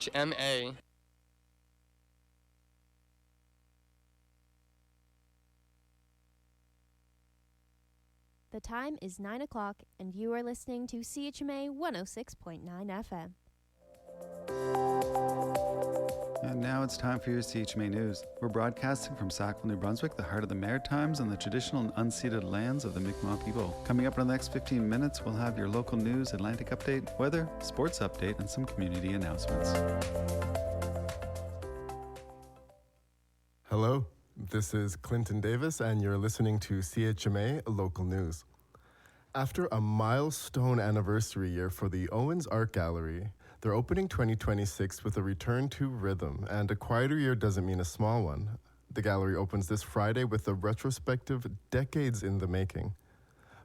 CHMA. The time is 9 o'clock, and you are listening to CHMA 106.9 FM. And now it's time for your CHMA News. We're broadcasting from Sackville, New Brunswick, the heart of the Maritimes and the traditional and unceded lands of the Mi'kmaq people. Coming up in the next 15 minutes, we'll have your local news, Atlantic update, weather, sports update, and some community announcements. Hello, this is Clinton Davis, and you're listening to CHMA Local News. After a milestone anniversary year for the Owens Art Gallery, they're opening 2026 with a return to rhythm, and a quieter year doesn't mean a small one. The gallery opens this Friday with a retrospective decades in the making.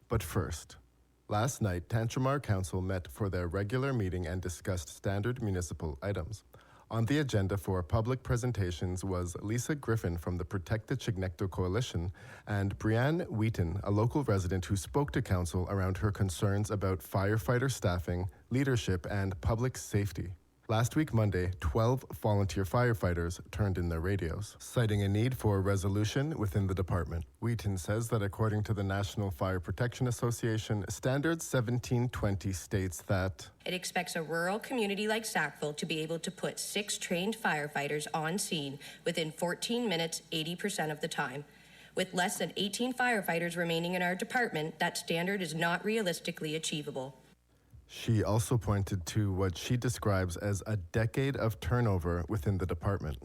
But first, last night, Tantramar Council met for their regular meeting and discussed standard municipal items. On the agenda for public presentations was Lisa Griffin from the Protect the Chignecto Coalition and Brianne Wheaton, a local resident who spoke to council around her concerns about firefighter staffing, leadership, and public safety. Last week, Monday, 12 volunteer firefighters turned in their radios, citing a need for a resolution within the department. Wheaton says that according to the National Fire Protection Association, Standard 1720 states that it expects a rural community like Sackville to be able to put 6 trained firefighters on scene within 14 minutes 80% of the time. With less than 18 firefighters remaining in our department, that standard is not realistically achievable. She also pointed to what she describes as a decade of turnover within the department.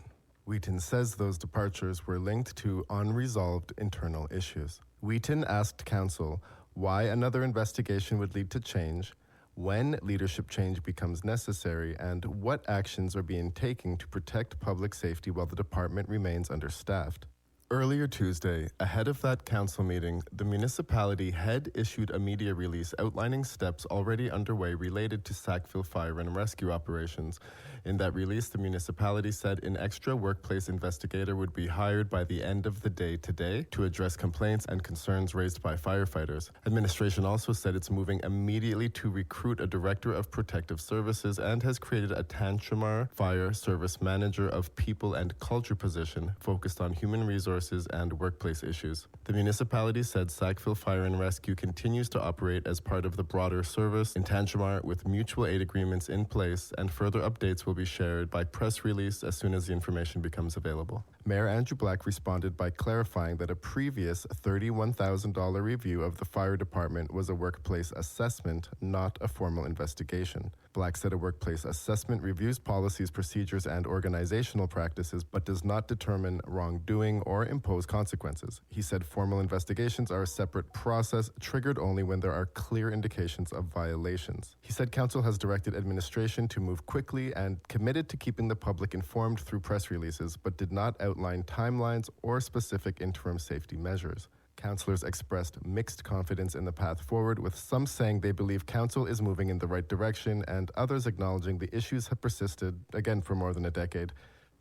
Wheaton says those departures were linked to unresolved internal issues. Wheaton asked council why another investigation would lead to change, when leadership change becomes necessary, and what actions are being taken to protect public safety while the department remains understaffed. Earlier Tuesday, ahead of that council meeting, the municipality had issued a media release outlining steps already underway related to Sackville fire and rescue operations. In that release, the municipality said an extra workplace investigator would be hired by the end of the day today to address complaints and concerns raised by firefighters. Administration also said it's moving immediately to recruit a director of protective services and has created a Tantramar Fire Service Manager of People and Culture position focused on human resources and workplace issues. The municipality said Sackville Fire and Rescue continues to operate as part of the broader service in Tantramar with mutual aid agreements in place, and further updates will be shared by press release as soon as the information becomes available. Mayor Andrew Black responded by clarifying that a previous $31,000 review of the fire department was a workplace assessment, not a formal investigation. Black said a workplace assessment reviews policies, procedures, and organizational practices, but does not determine wrongdoing or impose consequences. He said formal investigations are a separate process, triggered only when there are clear indications of violations. He said council has directed administration to move quickly and committed to keeping the public informed through press releases, but did not outline timelines or specific interim safety measures. Councillors expressed mixed confidence in the path forward, with some saying they believe council is moving in the right direction and others acknowledging the issues have persisted, again, for more than a decade.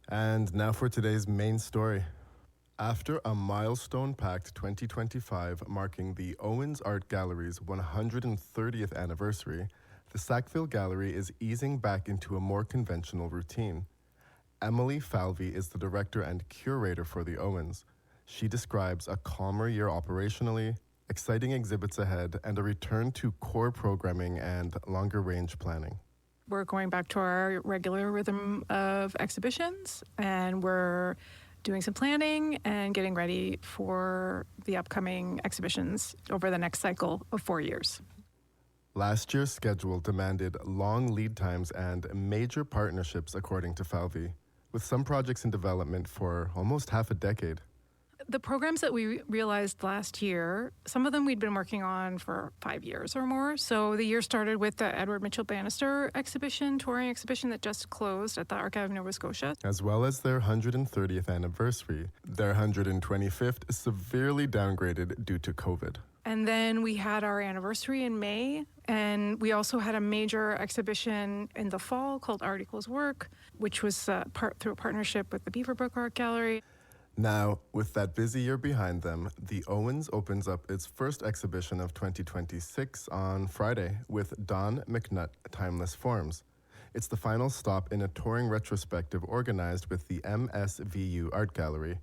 And now for today's main story. After a milestone-packed 2025 marking the Owens Art Gallery's 130th anniversary, the Sackville Gallery is easing back into a more conventional routine. Emily Falvey is the director and curator for the Owens. She describes a calmer year operationally, exciting exhibits ahead, and a return to core programming and longer-range planning. We're going back to our regular rhythm of exhibitions, and we're doing some planning and getting ready for the upcoming exhibitions over the next cycle of 4 years. Last year's schedule demanded long lead times and major partnerships, according to Falvey, with some projects in development for almost half a decade. The programs that we realized last year, some of them we'd been working on for 5 years or more. So the year started with the Edward Mitchell Bannister touring exhibition that just closed at the Archive of Nova Scotia. As well as their 130th anniversary, their 125th severely downgraded due to COVID. And then we had our anniversary in May, and we also had a major exhibition in the fall called Art Equals Work, which was through a partnership with the Beaverbrook Art Gallery. Now, with that busy year behind them, the Owens opens up its first exhibition of 2026 on Friday with Don McNutt Timeless Forms. It's the final stop in a touring retrospective organized with the MSVU Art Gallery.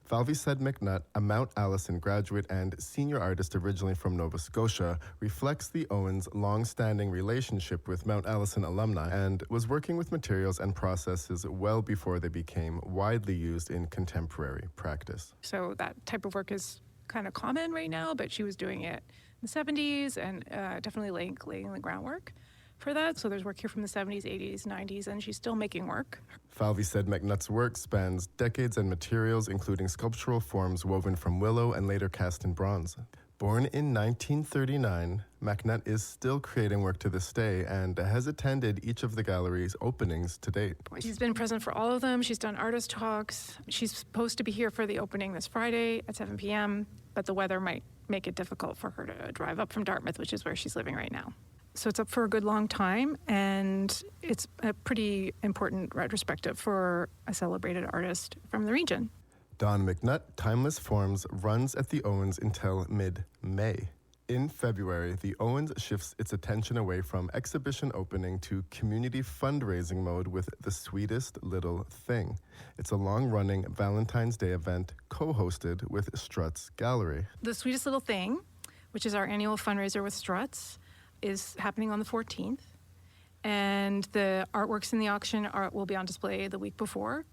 Falvey said McNutt, a Mount Allison graduate and senior artist originally from Nova Scotia, reflects the Owens' long-standing relationship with Mount Allison alumni and was working with materials and processes well before they became widely used in contemporary practice. So that type of work is kind of common right now, but she was doing it in the 70s and definitely laying the groundwork for that. So there's work here from the 70s, 80s, 90s, and she's still making work. Falvey said McNutt's work spans decades and materials, including sculptural forms woven from willow and later cast in bronze. Born in 1939, McNutt is still creating work to this day and has attended each of the gallery's openings to date. She's been present for all of them. She's done artist talks. She's supposed to be here for the opening this Friday at 7 p.m., but the weather might make it difficult for her to drive up from Dartmouth, which is where she's living right now. So it's up for a good long time, and it's a pretty important retrospective for a celebrated artist from the region. Don McNutt Timeless Forms runs at the Owens until mid-May. In February, the Owens shifts its attention away from exhibition opening to community fundraising mode with The Sweetest Little Thing. It's a long-running Valentine's Day event co-hosted with Struts Gallery. The Sweetest Little Thing, which is our annual fundraiser with Struts, is happening on the 14th, and the artworks in the auction will be on display the week before.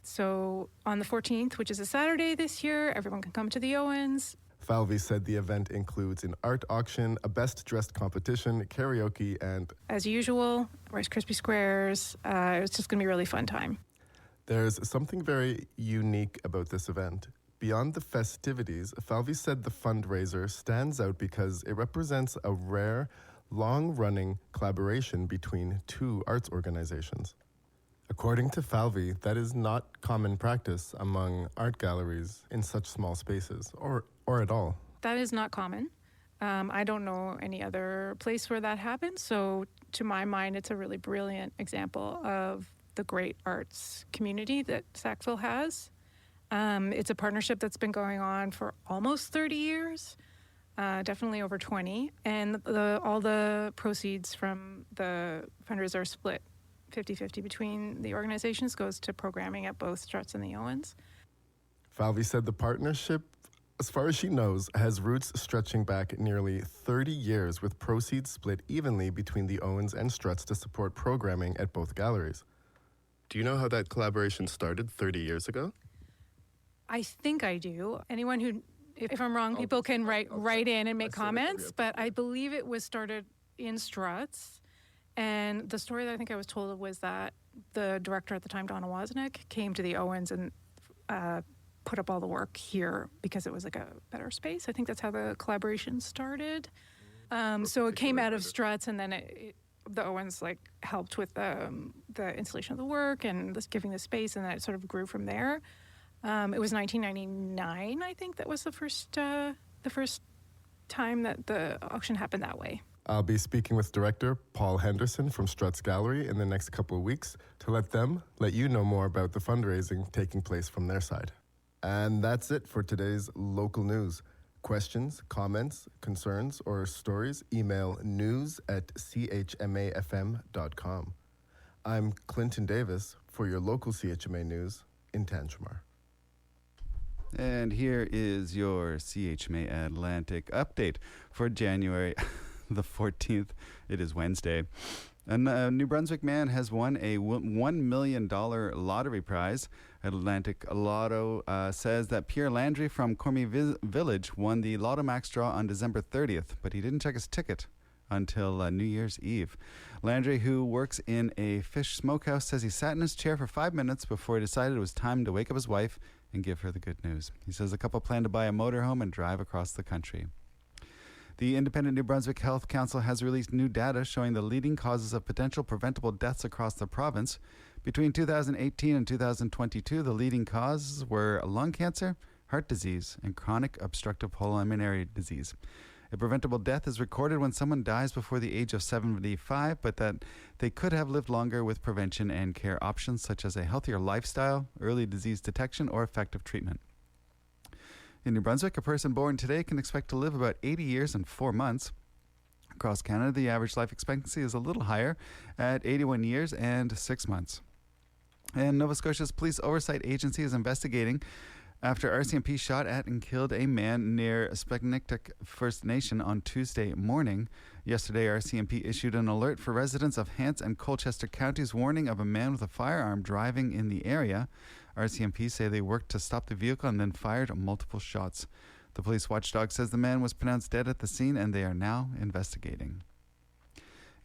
So on the 14th, which is a Saturday this year, everyone can come to the Owens. Falvey said the event includes an art auction, a best-dressed competition, karaoke, and, as usual, Rice Krispie Squares. It's just going to be a really fun time. There's something very unique about this event. Beyond the festivities, Falvey said the fundraiser stands out because it represents a rare, long-running collaboration between two arts organizations. According to Falvey, that is not common practice among art galleries in such small spaces, or at all. That is not common. I don't know any other place where that happens. So to my mind, it's a really brilliant example of the great arts community that Sackville has. It's a partnership that's been going on for almost 30 years, definitely over 20. And all the proceeds from the fundraiser are split 50-50 between the organizations, goes to programming at both Struts and the Owens. Falvey said the partnership, as far as she knows, has roots stretching back nearly 30 years, with proceeds split evenly between the Owens and Struts to support programming at both galleries. Do you know how that collaboration started 30 years ago? I think I do. Anyone who, if I'm wrong, people can write in and make comments, but I believe it was started in Struts. And the story that I think I was told was that the director at the time, Donna Wozniak, came to the Owens and put up all the work here because it was like a better space. I think that's how the collaboration started. So it came out of Struts, and then the Owens helped with the installation of the work and giving the space, and then it sort of grew from there. It was 1999, I think, that was the first time that the auction happened that way. I'll be speaking with director Paul Henderson from Struts Gallery in the next couple of weeks to let you know more about the fundraising taking place from their side. And that's it for today's local news. Questions, comments, concerns, or stories, email news@chmafm.com. I'm Clinton Davis for your local CHMA news in Tantramar. And here is your CHMA Atlantic update for January the 14th. It is Wednesday. A New Brunswick man has won a $1 million lottery prize. Atlantic Lotto says that Pierre Landry from Cormy Village won the Lotto Max draw on December 30th, but he didn't check his ticket until New Year's Eve. Landry, who works in a fish smokehouse, says he sat in his chair for 5 minutes before he decided it was time to wake up his wife and give her the good news. He says the couple planned to buy a motorhome and drive across the country. The Independent New Brunswick Health Council has released new data showing the leading causes of potential preventable deaths across the province. Between 2018 and 2022, the leading causes were lung cancer, heart disease, and chronic obstructive pulmonary disease. A preventable death is recorded when someone dies before the age of 75, but that they could have lived longer with prevention and care options such as a healthier lifestyle, early disease detection, or effective treatment. In New Brunswick, a person born today can expect to live about 80 years and 4 months. Across Canada, the average life expectancy is a little higher at 81 years and 6 months. And Nova Scotia's Police Oversight Agency is investigating after RCMP shot at and killed a man near Spekniktuk First Nation on Tuesday morning. Yesterday, RCMP issued an alert for residents of Hants and Colchester counties warning of a man with a firearm driving in the area. RCMP say they worked to stop the vehicle and then fired multiple shots. The police watchdog says the man was pronounced dead at the scene and they are now investigating.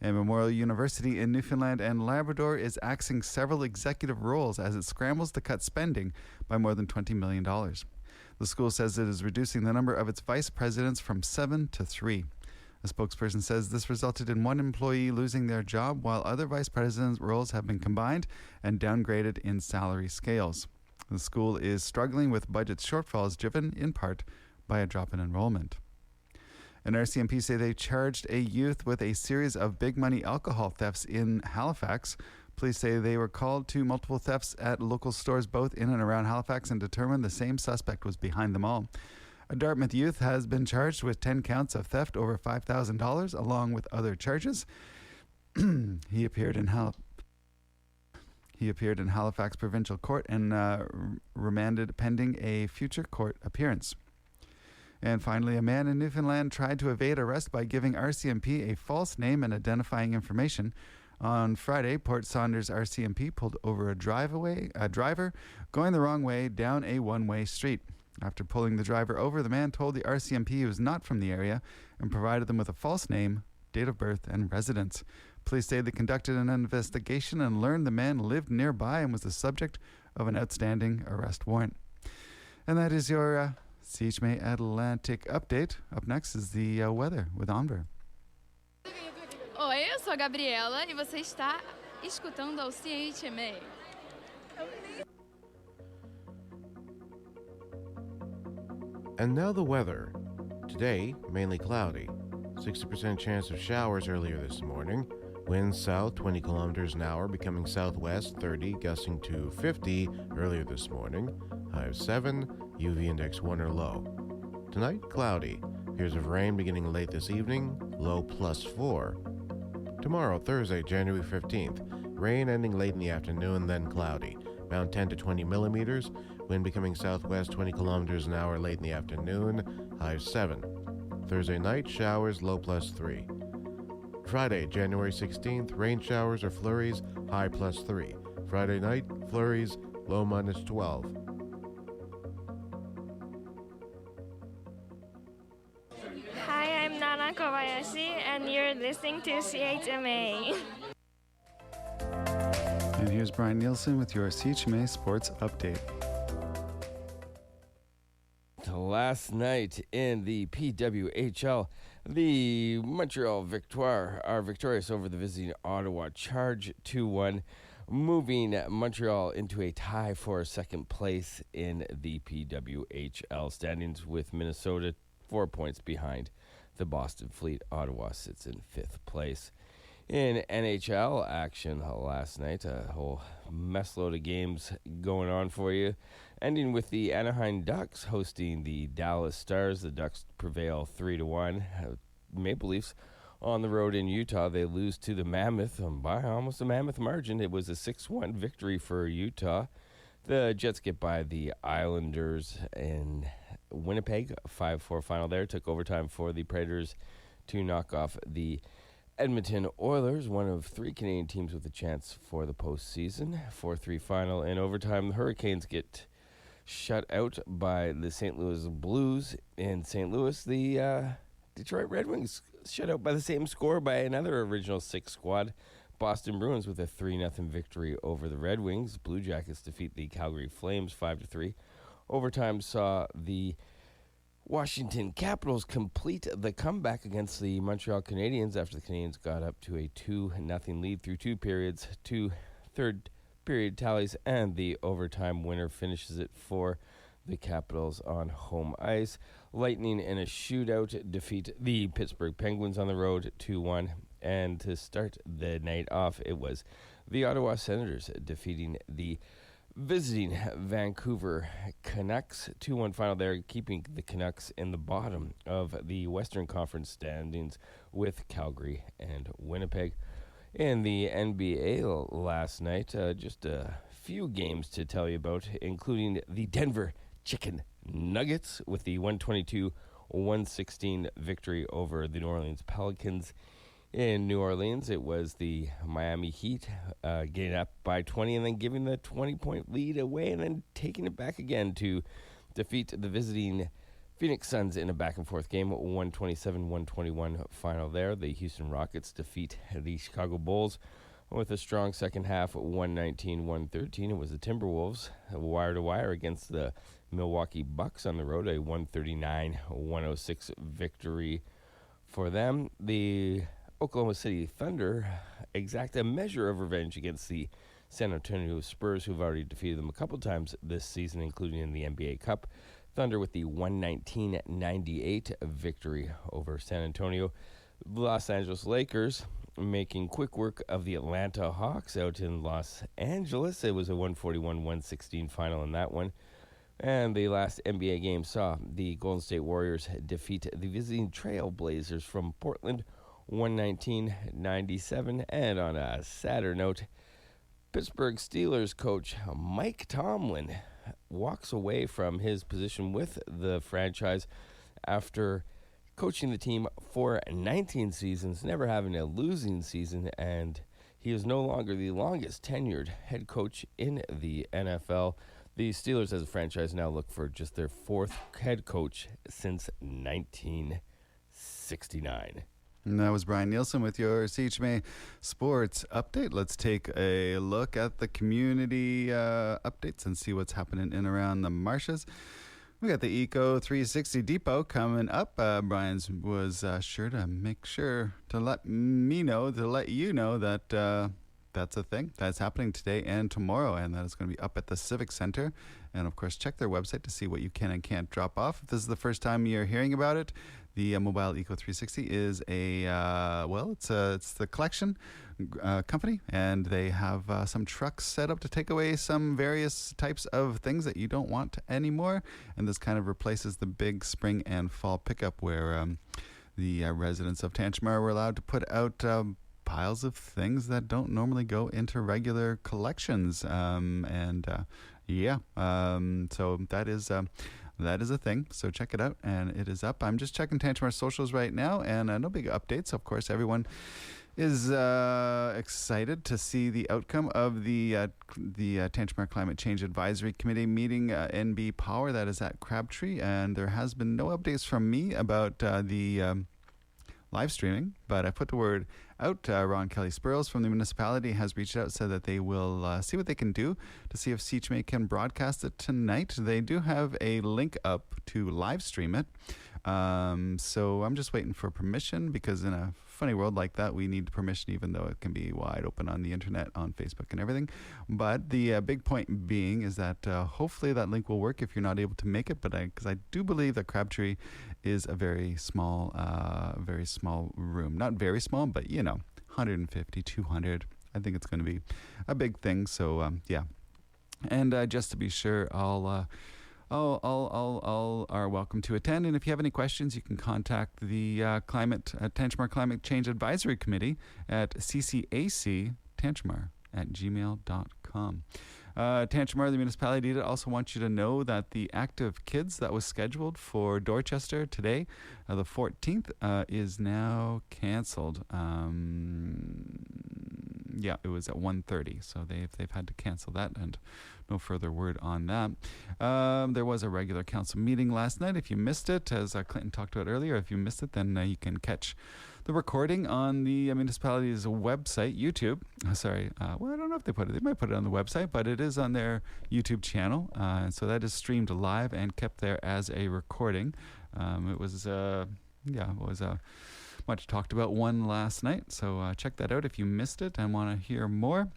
And Memorial University in Newfoundland and Labrador is axing several executive roles as it scrambles to cut spending by more than $20 million. The school says it is reducing the number of its vice presidents from 7 to 3. A spokesperson says this resulted in one employee losing their job, while other vice president roles have been combined and downgraded in salary scales. The school is struggling with budget shortfalls driven in part by a drop in enrollment. And RCMP say they charged a youth with a series of big money alcohol thefts in Halifax. Police say they were called to multiple thefts at local stores both in and around Halifax and determined the same suspect was behind them all. A Dartmouth youth has been charged with 10 counts of theft over $5,000 along with other charges. He appeared in Halifax Provincial Court and remanded pending a future court appearance. And finally, a man in Newfoundland tried to evade arrest by giving RCMP a false name and identifying information. On Friday, Port Saunders RCMP pulled over a driver going the wrong way down a one-way street. After pulling the driver over, the man told the RCMP he was not from the area and provided them with a false name, date of birth, and residence. Police say they conducted an investigation and learned the man lived nearby and was the subject of an outstanding arrest warrant. And that is your CHMA Atlantic update. Up next is the weather with Amber. Oi, eu sou a Gabriela e você está escutando ao CHMA. And now the weather. Today, mainly cloudy. 60% chance of showers earlier this morning. Winds south 20 kilometers an hour, becoming southwest 30, gusting to 50 earlier this morning. High of 7, UV index 1 or low. Tonight, cloudy. Fears of rain beginning late this evening, low +4. Tomorrow, Thursday, January 15th, rain ending late in the afternoon, then cloudy. Around 10 to 20 millimeters. Wind becoming southwest 20 kilometers an hour late in the afternoon, high of 7. Thursday night, showers, low +3. Friday, January 16th, rain showers or flurries, high +3. Friday night, flurries, low -12. Hi, I'm Nana Kobayashi, and you're listening to CHMA. And here's Brian Nielsen with your CHMA Sports Update. Last night in the PWHL, the Montreal Victoire are victorious over the visiting Ottawa Charge 2-1, moving Montreal into a tie for second place in the PWHL standings, with Minnesota 4 points behind the Boston Fleet. Ottawa sits in fifth place. In NHL action last night, a whole mess load of games going on for you, ending with the Anaheim Ducks hosting the Dallas Stars. The Ducks prevail 3-1. Maple Leafs on the road in Utah, they lose to the Mammoth by almost a mammoth margin. It was a 6-1 victory for Utah. The Jets get by the Islanders in Winnipeg, 5-4 final there. Took overtime for the Predators to knock off the Edmonton Oilers, one of three Canadian teams with a chance for the postseason. 4-3 final in overtime. The Hurricanes get shut out by the St. Louis Blues in St. Louis. The Detroit Red Wings shut out by the same score by another original six squad. Boston Bruins with a 3-0 victory over the Red Wings. Blue Jackets defeat the Calgary Flames 5-3. Overtime saw the Washington Capitals complete the comeback against the Montreal Canadiens after the Canadiens got up to a 2-0 lead through two periods. Two third period tallies, and the overtime winner finishes it for the Capitals on home ice. Lightning in a shootout defeat the Pittsburgh Penguins on the road 2-1. And to start the night off, it was the Ottawa Senators defeating the visiting Vancouver Canucks. 2-1 final there, keeping the Canucks in the bottom of the Western Conference standings with Calgary and Winnipeg. In the NBA last night, just a few games to tell you about, including the Denver Chicken Nuggets with the 122-116 victory over the New Orleans Pelicans. In New Orleans, it was the Miami Heat getting up by 20 and then giving the 20-point lead away and then taking it back again to defeat the visiting Phoenix Suns in a back-and-forth game, 127-121 final there. The Houston Rockets defeat the Chicago Bulls with a strong second half, 119-113. It was the Timberwolves, wire-to-wire against the Milwaukee Bucks on the road, a 139-106 victory for them. The Oklahoma City Thunder exact a measure of revenge against the San Antonio Spurs, who've already defeated them a couple times this season, including in the NBA Cup. Thunder with the 119-98 victory over San Antonio. The Los Angeles Lakers making quick work of the Atlanta Hawks out in Los Angeles. It was a 141-116 final in that one. And the last NBA game saw the Golden State Warriors defeat the visiting Trail Blazers from Portland, 119-97. And on a sadder note, Pittsburgh Steelers coach Mike Tomlin walks away from his position with the franchise after coaching the team for 19 seasons, never having a losing season, and he is no longer the longest tenured head coach in the NFL. The Steelers as a franchise now look for just their fourth head coach since 1969. And that was Brian Nielsen with your CHMA Sports Update. Let's take a look at the community updates and see what's happening in around the marshes. We got the Eco 360 Depot coming up. Brian's was sure to make sure to let you know that that's a thing that's happening today and tomorrow, and that is going to be up at the Civic Center. And of course, check their website to see what you can and can't drop off. If this is the first time you're hearing about it, the Mobile Eco 360 is it's the collection company, and they have some trucks set up to take away some various types of things that you don't want anymore. And this kind of replaces the big spring and fall pickup where the residents of Tantramar were allowed to put out piles of things that don't normally go into regular collections. So that is a thing. So check it out, and it is up. I'm just checking Tantramar socials right now, and no big updates. Of course, everyone is excited to see the outcome of the Tantramar Climate Change Advisory Committee meeting, NB Power, that is at Crabtree, and there has been no updates from me about the live streaming, but I put the word out. Ron Kelly Spurls from the municipality has reached out, said that they will see what they can do to see if CHMA can broadcast it tonight. They do have a link up to live stream it. So I'm just waiting for permission, because in a funny world like that, we need permission, even though it can be wide open on the internet, on Facebook and everything. But the big point being is that hopefully that link will work if you're not able to make it. But because I do believe that Crabtree is a very small room. Not very small, but 150, 200. I think it's going to be a big thing. So yeah. And just to be sure, all are welcome to attend. And if you have any questions, you can contact the Tantramar Climate Change Advisory Committee at ccactantramar@gmail.com. Tantramar, the municipality, did also want you to know that the Active Kids that was scheduled for Dorchester today, the 14th, is now canceled. It was at 1:30, so they've had to cancel that, and no further word on that. There was a regular council meeting last night. If you missed it, as Clinton talked about earlier, if you missed it, then you can catch the recording on the municipality's website, YouTube. I don't know if they might put it on the website, but it is on their YouTube channel. So that is streamed live and kept there as a recording. It was much talked about one last night. So check that out if you missed it and want to hear more.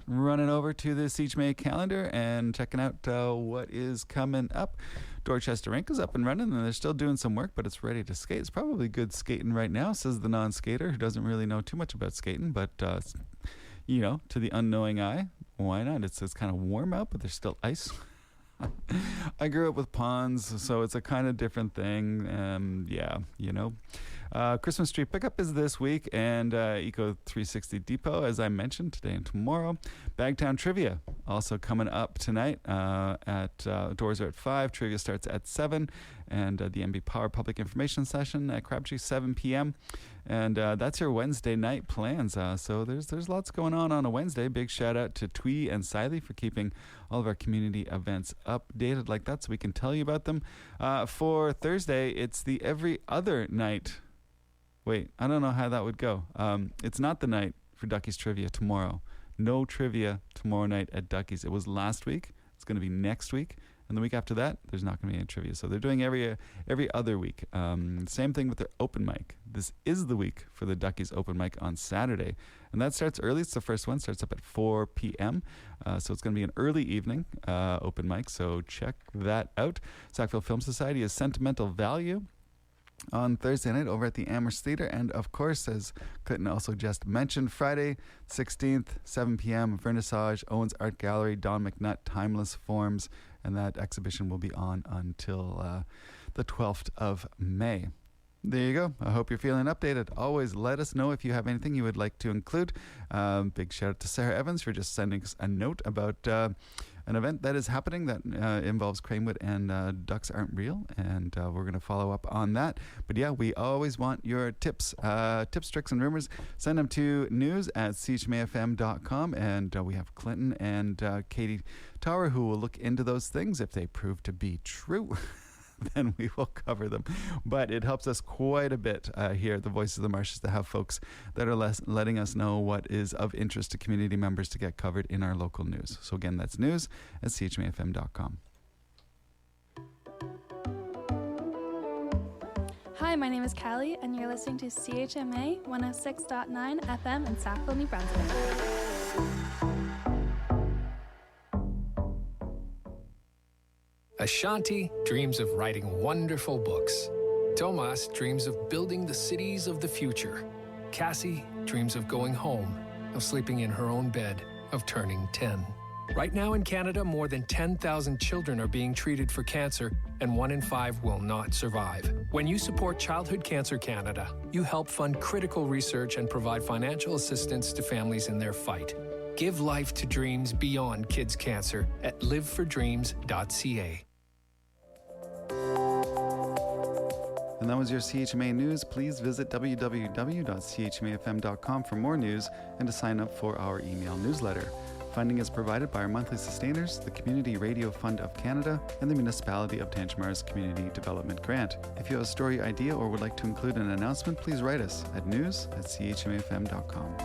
Running over to the CHMA calendar and checking out what is coming up. Dorchester Rink is up and running, and they're still doing some work, but it's ready to skate. It's probably good skating right now, says the non-skater who doesn't really know too much about skating, but to the unknowing eye, why not? It's kind of warm out, but there's still ice. I grew up with ponds, so it's a kind of different thing. Yeah, you know. Christmas tree pickup is this week, and Eco 360 Depot, as I mentioned, today and tomorrow. Bagtown Trivia also coming up tonight. Doors are at 5. Trivia starts at 7. And the MB Power Public Information Session at Crabtree, 7 p.m. And that's your Wednesday night plans. So there's lots going on a Wednesday. Big shout out to Twee and Siley for keeping all of our community events updated like that so we can tell you about them. For Thursday, it's the every other night. Wait, I don't know how that would go. It's not the night for Ducky's Trivia tomorrow. No trivia tomorrow night at Ducky's. It was last week. It's going to be next week. And the week after that, there's not going to be any trivia. So they're doing every other week. Same thing with their open mic. This is the week for the Duckies open mic on Saturday. And that starts early. It's the first one. Starts up at 4 p.m. So it's going to be an early evening open mic. So check that out. Sackville Film Society is Sentimental Value on Thursday night over at the Amherst Theatre. And of course, as Clinton also just mentioned, Friday 16th, 7 p.m. Vernissage, Owens Art Gallery, Don McNutt, Timeless Forms. And that exhibition will be on until the 12th of May. There you go. I hope you're feeling updated. Always let us know if you have anything you would like to include. Big shout out to Sarah Evans for just sending us a note about an event that is happening that involves Cranewood and Ducks Aren't Real. And we're going to follow up on that. But yeah, we always want your tips, tricks, and rumors. Send them to news@chmafm.com. And we have Clinton and Katie Tower who will look into those things. If they prove to be true, then we will cover them. But it helps us quite a bit here at the Voice of the Marshes to have folks that are letting us know what is of interest to community members to get covered in our local news. So again, that's news@chmafm.com. Hi, my name is Callie, and you're listening to CHMA 106.9 FM in Sackville, New Brunswick. Ashanti dreams of writing wonderful books. Tomas dreams of building the cities of the future. Cassie dreams of going home, of sleeping in her own bed, of turning 10. Right now in Canada, more than 10,000 children are being treated for cancer, and 1 in 5 will not survive. When you support Childhood Cancer Canada, you help fund critical research and provide financial assistance to families in their fight. Give life to dreams beyond kids' cancer at livefordreams.ca. And that was your CHMA News. Please visit www.chmafm.com for more news and to sign up for our email newsletter. Funding is provided by our monthly sustainers, the Community Radio Fund of Canada, and the Municipality of Tantjamar's Community Development Grant. If you have a story idea or would like to include an announcement, please write us at news@chmafm.com.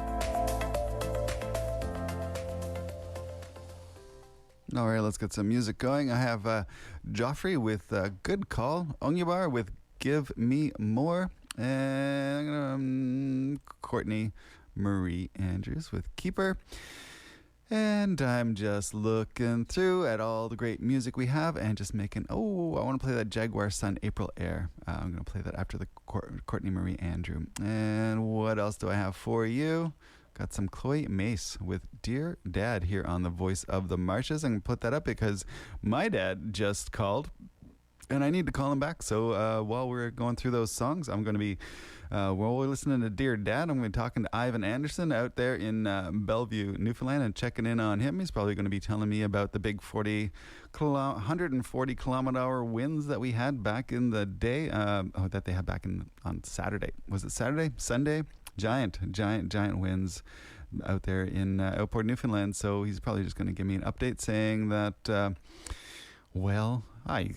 All right, let's get some music going. I have Joffrey with Good Call, Onyabar with Give Me More, and Courtney Marie Andrews with Keeper. And I'm just looking through at all the great music we have and just making, I want to play that Jaguar Sun April Air. I'm going to play that after the Courtney Marie Andrew. And what else do I have for you? Got some Chloe Mace with Dear Dad here on the Voice of the Marshes. I'm going to put that up because my dad just called and I need to call him back. So while we're going through those songs, I'm going to be, while we're listening to Dear Dad, I'm going to be talking to Ivan Anderson out there in Bellevue, Newfoundland, and checking in on him. He's probably going to be telling me about the big 140 kilometer-hour winds that we had back in the day, that they had back on Saturday. Was it Saturday? Sunday? Giant winds out there in Outport, Newfoundland. So he's probably just going to give me an update saying that,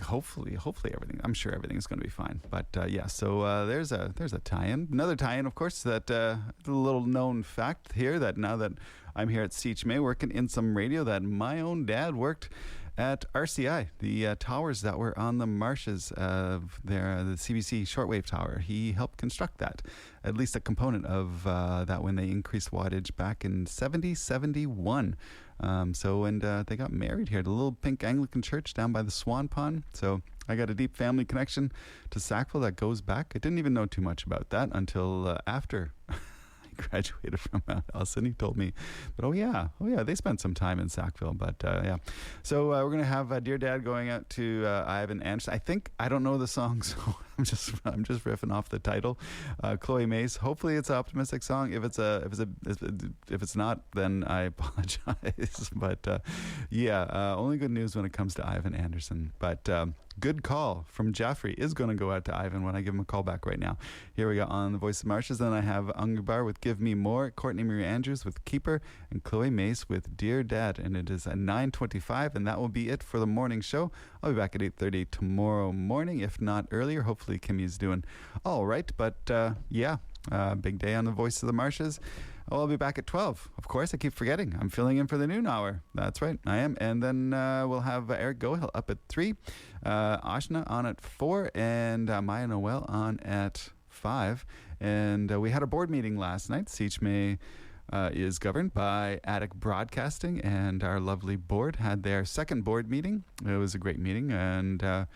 hopefully everything. I'm sure everything is going to be fine. But so there's a tie-in. Another tie-in, of course. That a little known fact here that now that I'm here at CHMA working in some radio, that my own dad worked at RCI, the towers that were on the marshes of there, the CBC shortwave tower. He helped construct that, at least a component of that when they increased wattage back in 71. And they got married here at a little pink Anglican church down by the Swan Pond. So I got a deep family connection to Sackville that goes back. I didn't even know too much about that until after graduated from Mount Elson. He told me, but oh yeah, they spent some time in Sackville. But yeah, so we're gonna have Dear Dad going out to Ivan Anderson. I don't know the song, so I'm just riffing off the title. Chloe Mace. Hopefully it's an optimistic song. If it's not, then I apologize. But yeah, only good news when it comes to Ivan Anderson. But good call from Jaffrey is going to go out to Ivan when I give him a call back right now. Here we go on The Voice of Marshes. Then I have Ungabar with Give Me More, Courtney Marie Andrews with Keeper, and Chloe Mace with Dear Dad. And it is at 9:25, and that will be it for the morning show. I'll be back at 8:30 tomorrow morning, if not earlier. Hopefully Kimmy's doing all right. But yeah, big day on The Voice of the Marshes. Oh, I'll be back at 12. Of course, I keep forgetting. I'm filling in for the noon hour. That's right, I am. And then we'll have Eric Gohill up at 3, Ashna on at 4, and Maya Noel on at 5. And we had a board meeting last night. CHMA is governed by Attic Broadcasting, and our lovely board had their second board meeting. It was a great meeting, and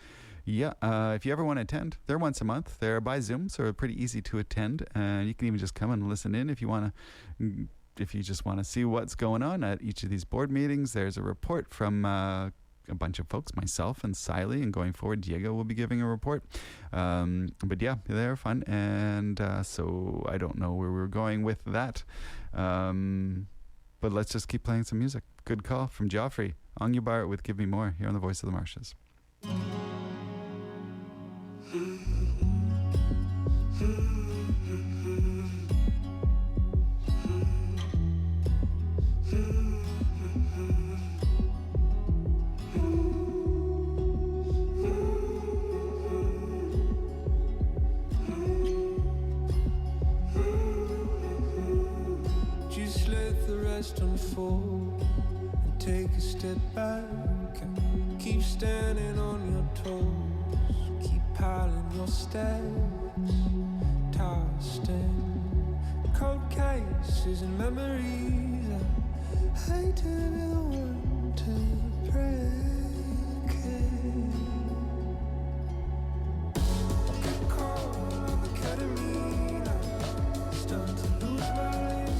yeah, if you ever want to attend, they're once a month. They're by Zoom, so they're pretty easy to attend. And you can even just come and listen in if you want to. If you just want to see what's going on at each of these board meetings, there's a report from a bunch of folks, myself and Siley, and going forward, Diego will be giving a report. But yeah, they're fun, and so I don't know where we're going with that. But let's just keep playing some music. Good call from Joffrey. Anya Barrett with Give Me More here on The Voice of the Marshes. Just let the rest unfold and take a step back and keep standing on your toes. Keep piling your steps, tossed in cold cases and memories. I hate to be the one to break it. Good call on the ketamine. I start to lose my life.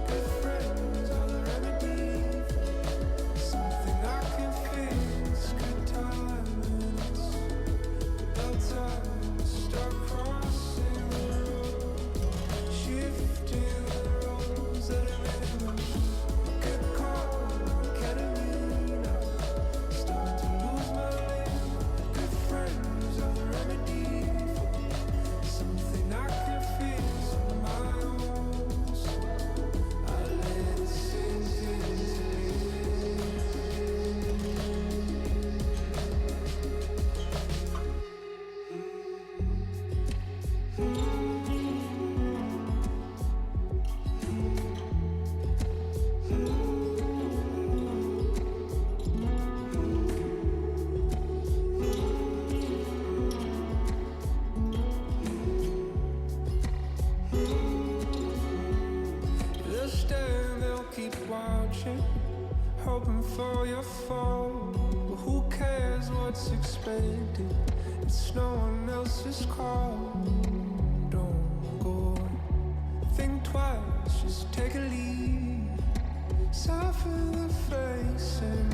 Good friends are the remedy. Something I can fix. Good times. About time to start crossing the road. Shifting the roads that are in. Good call on ketamine. I start to lose my life. Good friends are the remedy. Something I can fix on my own. So I let it sink into me. They'll stand, they'll keep watching, hoping for your fall. But who cares what's expected? It's no one else's call. Don't go, think twice, just take a lead. Soften the face and